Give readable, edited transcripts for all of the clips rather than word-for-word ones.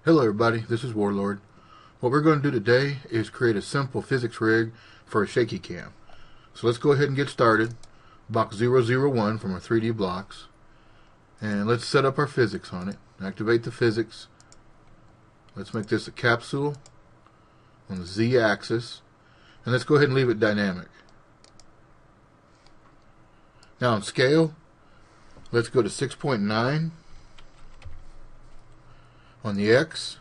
Hello everybody, this is Warlord. What we're going to do today is create a simple physics rig for a shaky cam. So let's go ahead and get started. Box 001 from our 3D blocks. And let's set up our physics on it. Activate the physics. Let's make this a capsule on the Z axis. And let's go ahead and leave it dynamic. Now on scale, let's go to 6.9. On the X,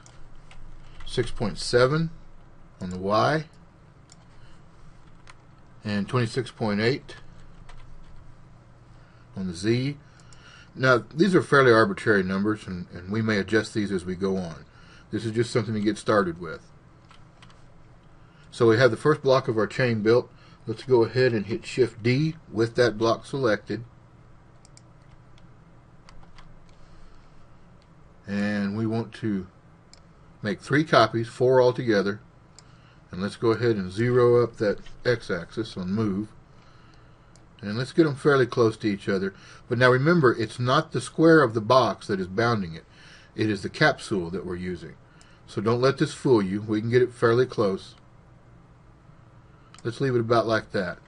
6.7 on the Y, and 26.8 on the Z. Now, these are fairly arbitrary numbers, and we may adjust these as we go on. This is just something to get started with. So we have the first block of our chain built. Let's go ahead and hit Shift D with that block selected. And we want to make 3 copies, 4 altogether. And let's go ahead and zero up that x-axis on move. And let's get them fairly close to each other. But now remember, it's not the square of the box that is bounding it. It is the capsule that we're using. So don't let this fool you. We can get it fairly close. Let's leave it about like that.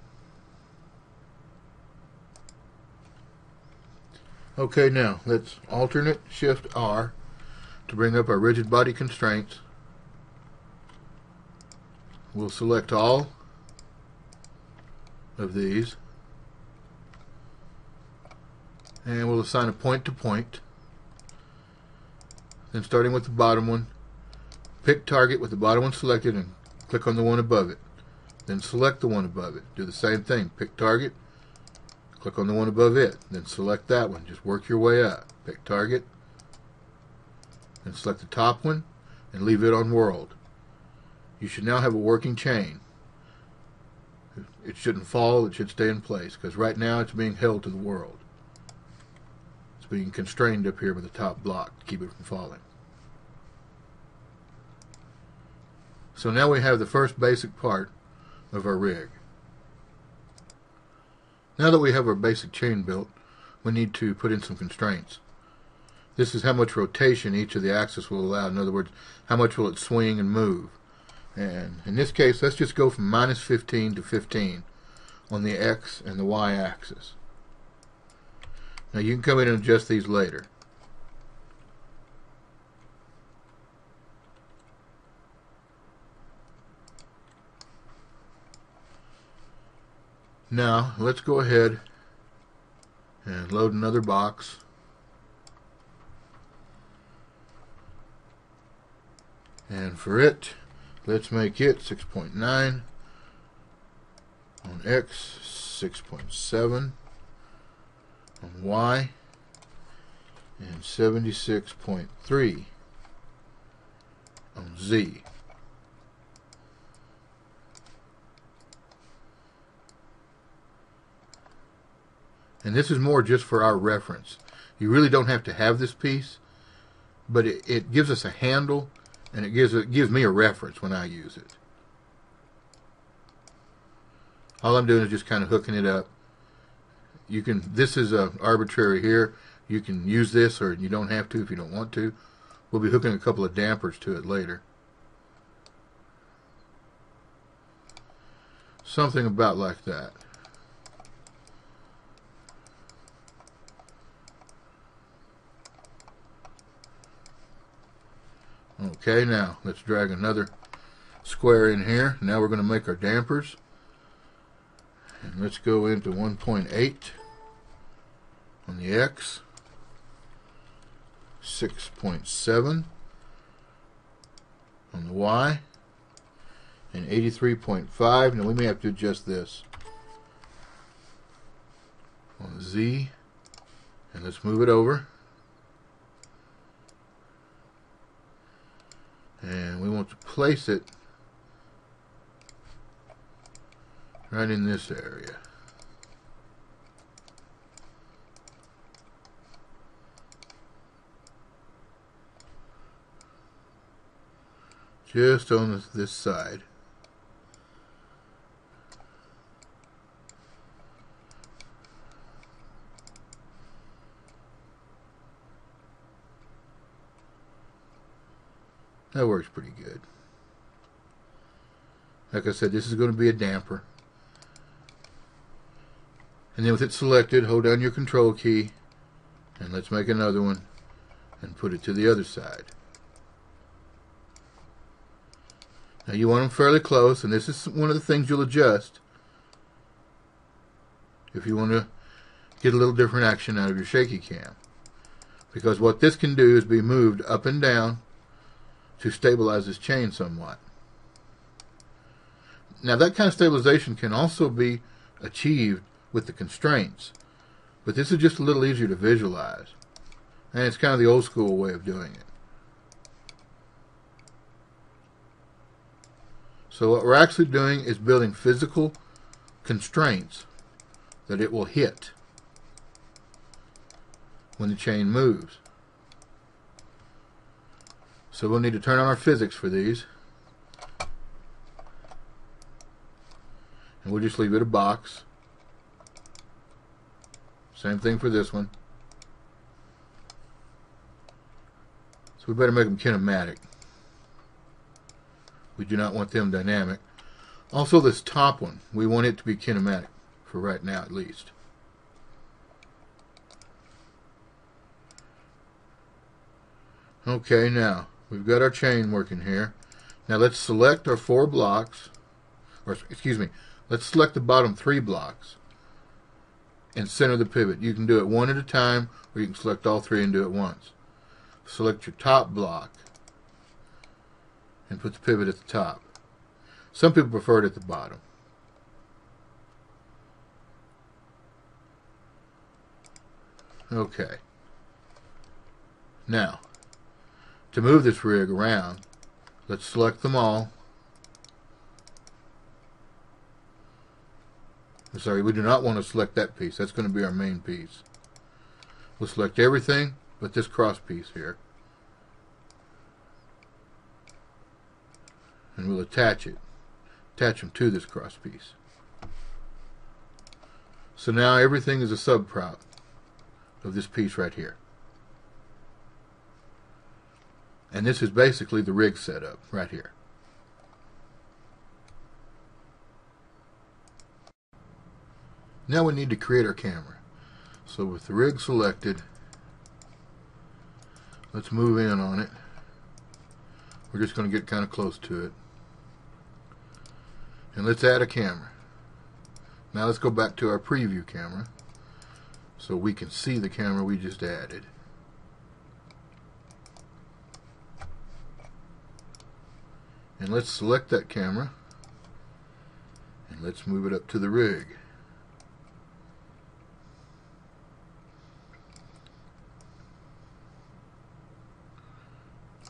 Okay, now let's alternate Shift R to bring up our rigid body constraints. We'll select all of these and we'll assign a point to point. Then starting with the bottom one, pick target with the bottom one selected and click on the one above it. Then select the one above it. Do the same thing. Pick target, click on the one above it, then select that one. Just work your way up. Pick target, then select the top one, and leave it on world. You should now have a working chain. It shouldn't fall, it should stay in place, because right now it's being held to the world. It's being constrained up here by the top block to keep it from falling. So now we have the first basic part of our rig. Now that we have our basic chain built, we need to put in some constraints. This is how much rotation each of the axes will allow. In other words, how much will it swing and move. And in this case, let's just go from -15 to 15 on the X and the Y axis. Now you can come in and adjust these later. Now, let's go ahead and load another box. And for it, let's make it 6.9 on X, 6.7 on Y, and 76.3 on Z. And this is more just for our reference. You really don't have to have this piece, but it gives us a handle, and it gives me a reference when I use it. All I'm doing is just kind of hooking it up. You can. This is arbitrary here. You can use this, or you don't have to if you don't want to. We'll be hooking a couple of dampers to it later. Something about like that. Okay, now let's drag another square in here. Now we're going to make our dampers. And let's go into 1.8 on the X, 6.7 on the Y, and 83.5. Now we may have to adjust this on the Z. And let's move it over. And we want to place it right in this area. Just on this side. That works pretty good. Like I said, this is going to be a damper. And then with it selected, hold down your control key, and let's make another one and put it to the other side. Now you want them fairly close, and this is one of the things you'll adjust if you want to get a little different action out of your shaky cam. Because what this can do is be moved up and down to stabilize this chain somewhat. Now that kind of stabilization can also be achieved with the constraints, but this is just a little easier to visualize, and it's kind of the old school way of doing it. So what we're actually doing is building physical constraints that it will hit when the chain moves. So we'll need to turn on our physics for these, and we'll just leave it a box. Same thing for this one. So we better make them kinematic. We do not want them dynamic. Also this top one, we want it to be kinematic, for right now at least. Okay, now we've got our chain working here. Now let's select our 4 blocks, or excuse me, let's select the bottom 3 blocks and center the pivot. You can do it one at a time, or you can select all 3 and do it once. Select your top block and put the pivot at the top. Some people prefer it at the bottom. Okay. Now, to move this rig around, let's select them all. Sorry, we do not want to select that piece. That's going to be our main piece. We'll select everything but this cross piece here. And we'll attach it. Attach them to this cross piece. So now everything is a subprop of this piece right here. And this is basically the rig setup right here. Now we need to create our camera. So with the rig selected, let's move in on it. We're just going to get kind of close to it. And let's add a camera. Now let's go back to our preview camera so we can see the camera we just added. And let's select that camera and let's move it up to the rig.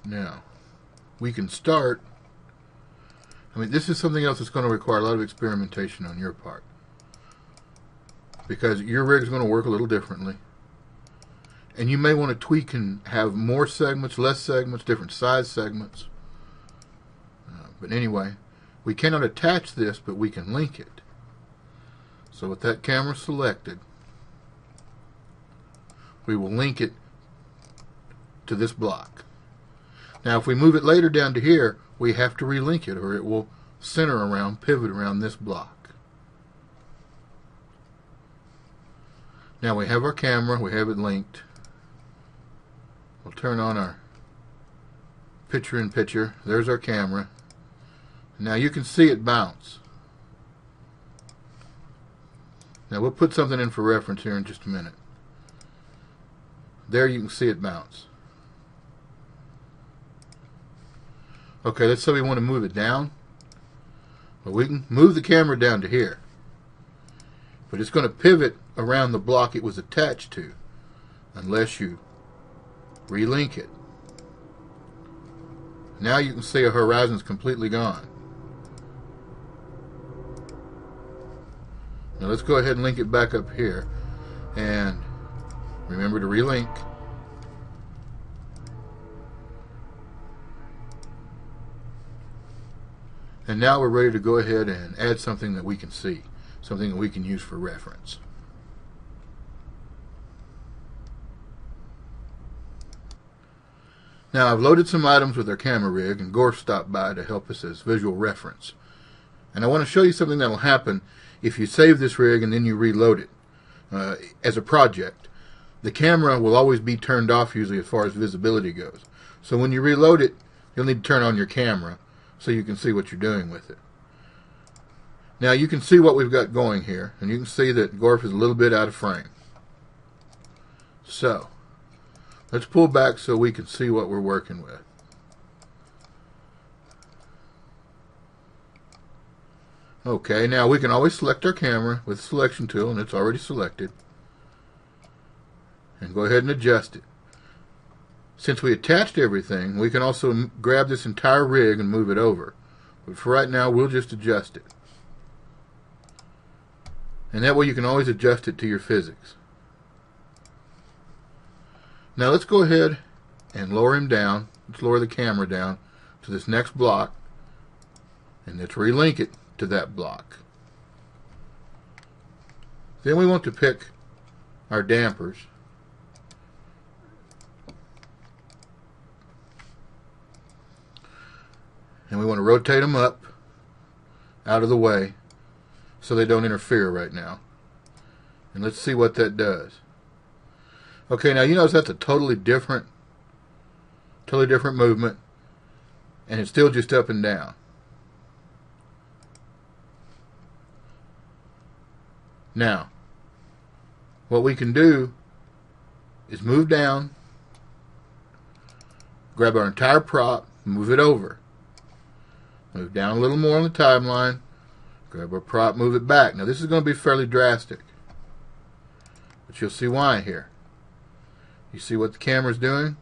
Now, we can start. I mean, this is something else that's going to require a lot of experimentation on your part, because your rig is going to work a little differently. And you may want to tweak and have more segments, less segments, different size segments. But anyway, we cannot attach this, but we can link it. So with that camera selected, we will link it to this block. Now if we move it later down to here, we have to relink it, or it will center around, pivot around this block. Now we have our camera, we have it linked. We'll turn on our picture-in-picture. There's our camera. Now you can see it bounce. Now we'll put something in for reference here in just a minute. There you can see it bounce. Okay, let's say we want to move it down. Well, we can move the camera down to here. But it's going to pivot around the block it was attached to unless you relink it. Now you can see our horizon's completely gone. Now let's go ahead and link it back up here, and remember to relink. And now we're ready to go ahead and add something that we can see, something that we can use for reference. Now I've loaded some items with our camera rig, and Gorf stopped by to help us as visual reference. And I want to show you something that will happen if you save this rig and then you reload it as a project. The camera will always be turned off usually as far as visibility goes. So when you reload it, you'll need to turn on your camera so you can see what you're doing with it. Now you can see what we've got going here, and you can see that Gorf is a little bit out of frame. So let's pull back so we can see what we're working with. Okay, now we can always select our camera with the selection tool, and it's already selected. And go ahead and adjust it. Since we attached everything, we can also grab this entire rig and move it over. But for right now, we'll just adjust it. And that way you can always adjust it to your physics. Now let's go ahead and lower him down. Let's lower the camera down to this next block, and let's relink it to that block. Then we want to pick our dampers. And we want to rotate them up out of the way so they don't interfere right now. And let's see what that does. Okay, now you notice that's a totally different movement, and it's still just up and down. Now, what we can do is move down, grab our entire prop, move it over. Move down a little more on the timeline, grab our prop, move it back. Now this is going to be fairly drastic, but you'll see why here. You see what the camera's doing?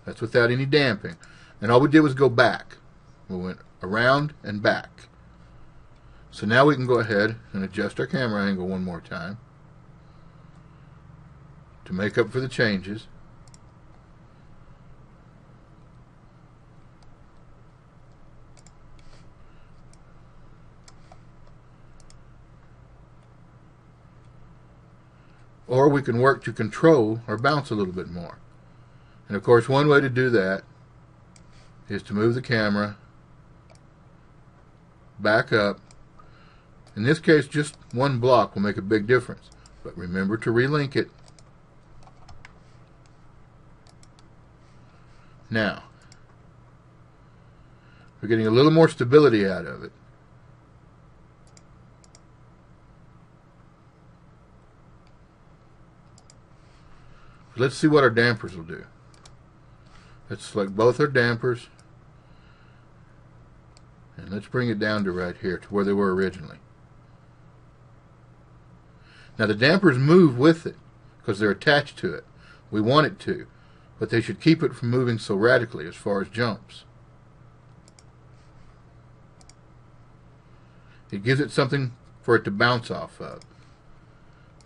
That's without any damping. And all we did was go back. We went around and back. So now we can go ahead and adjust our camera angle one more time to make up for the changes. Or we can work to control or bounce a little bit more. And of course, one way to do that is to move the camera back up. In this case, just one block will make a big difference. But remember to relink it. Now, we're getting a little more stability out of it. Let's see what our dampers will do. Let's select both our dampers, and let's bring it down to right here to where they were originally. Now the dampers move with it because they're attached to it. We want it to, but they should keep it from moving so radically as far as jumps. It gives it something for it to bounce off of.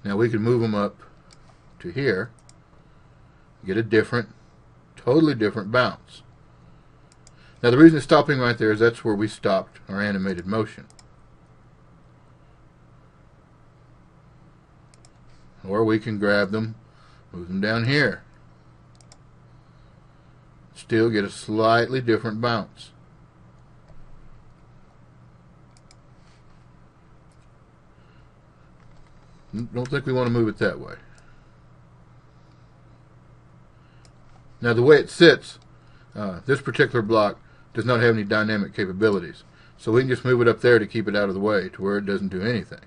Now we can move them up to here, get a different, totally different bounce. Now the reason it's stopping right there is that's where we stopped our animated motion. Or we can grab them, move them down here. Still get a slightly different bounce. Don't think we want to move it that way. Now the way it sits, this particular block does not have any dynamic capabilities. So we can just move it up there to keep it out of the way to where it doesn't do anything.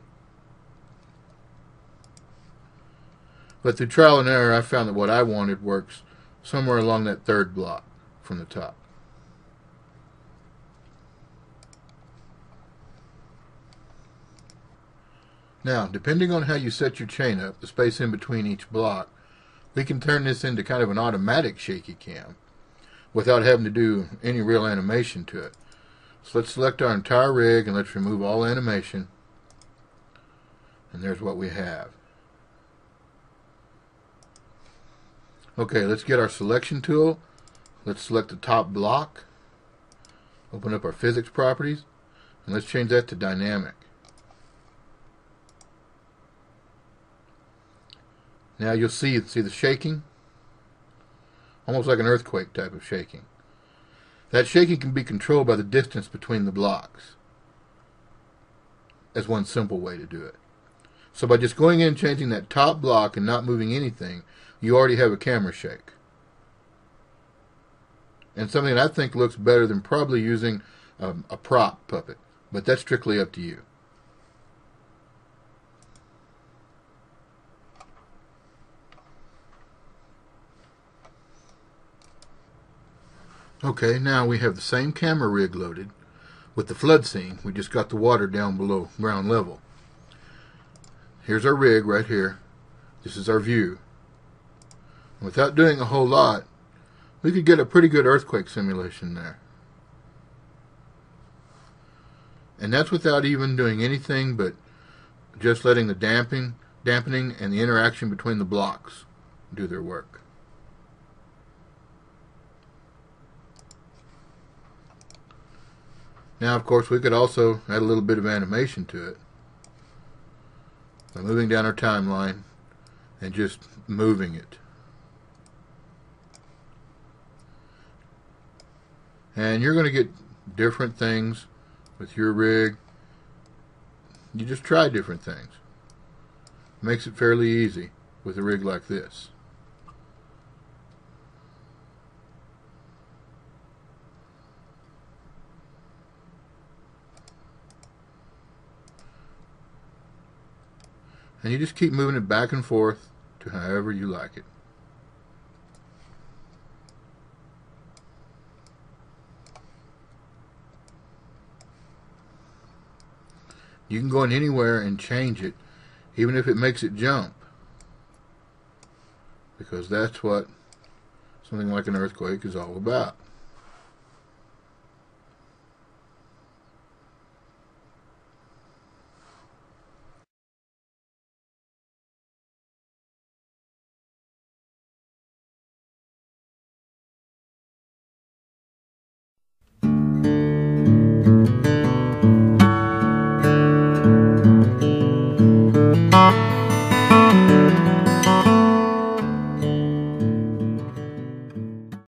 But through trial and error, I found that what I wanted works somewhere along that third block from the top. Now, depending on how you set your chain up, the space in between each block, we can turn this into kind of an automatic shaky cam without having to do any real animation to it. So let's select our entire rig and let's remove all animation. And there's what we have. Okay, let's get our selection tool. Let's select the top block. Open up our physics properties. And let's change that to dynamic. Now you'll see the shaking. almost like an earthquake type of shaking. That shaking can be controlled by the distance between the blocks. That's one simple way to do it. So by just going in and changing that top block and not moving anything, you already have a camera shake. And something that I think looks better than probably using a prop puppet. But that's strictly up to you. Okay, now we have the same camera rig loaded with the flood scene. We just got the water down below ground level. Here's our rig right here. This is our view. Without doing a whole lot, we could get a pretty good earthquake simulation there. And that's without even doing anything but just letting the dampening and the interaction between the blocks do their work. Now, of course, we could also add a little bit of animation to it by moving down our timeline and just moving it. And you're going to get different things with your rig. You just try different things. Makes it fairly easy with a rig like this. And you just keep moving it back and forth to however you like it. You can go in anywhere and change it, even if it makes it jump, because that's what something like an earthquake is all about.